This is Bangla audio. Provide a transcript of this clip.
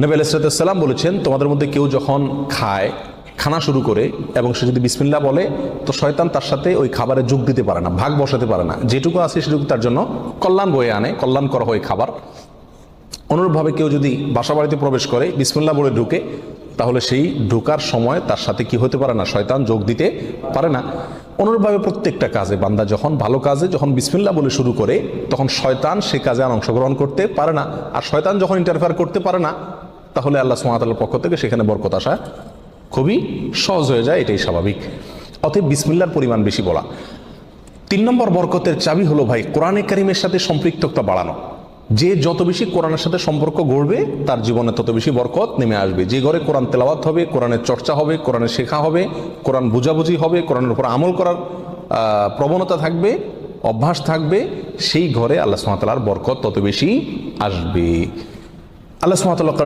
নবী আলাইহিস সালাম বলেছেন, তোমাদের মধ্যে কেউ যখন খানা শুরু করে এবং সে যদি বিসমিল্লাহ বলে, তো শয়তান তার সাথে ওই খাবারে যোগ দিতে পারে না, ভাগ বসাতে পারে না। যেটুকু আছে সেটুকু তার জন্য কল্যাণ বয়ে আনে, কল্যাণ করা হয় খাবার। অনুরূপভাবে কেউ যদি বাসা বাড়িতে প্রবেশ করে, বিসমিল্লাহ বলে ঢুকে, তাহলে সেই ঢোকার সময় তার সাথে কি হতে পারে না, শয়তান যোগ দিতে পারে না। অনুরূপভাবে প্রত্যেকটা কাজে বান্দা যখন ভালো কাজে যখন বিসমিল্লাহ বলে শুরু করে, তখন শয়তান সে কাজে আর অংশগ্রহণ করতে পারে না। আর শয়তান যখন ইন্টারফেয়ার করতে পারে না, তাহলে আল্লাহ সুবহানাহু ওয়া তাআলার পক্ষ থেকে সেখানে বরকত আসা খুবই সহজ হয়ে যায়, এটাই স্বাভাবিক। অতএব বিসমিল্লাহর পরিমাণ বেশি বলা। 3 নম্বর বরকতের চাবি হলো ভাই কোরআনে কারিমের সাথে সম্পৃক্ততা বাড়ানো। যে যত বেশি কোরআনের সাথে সম্পর্ক গড়বে, তার জীবনে তত বেশি বরকত নেমে আসবে। যে ঘরে কোরআন তেলাওয়াত হবে, কোরআনের চর্চা হবে, কোরআনের শেখা হবে, কোরআন বুঝাবুঝি হবে, কোরআনের উপর আমল করার প্রবণতা থাকবে, অভ্যাস থাকবে, সেই ঘরে আল্লাহ সুবহানাহু ওয়া তাআলার বরকত তত বেশি আসবে। আল্লাহ সুবহানাহু ওয়া তাআলা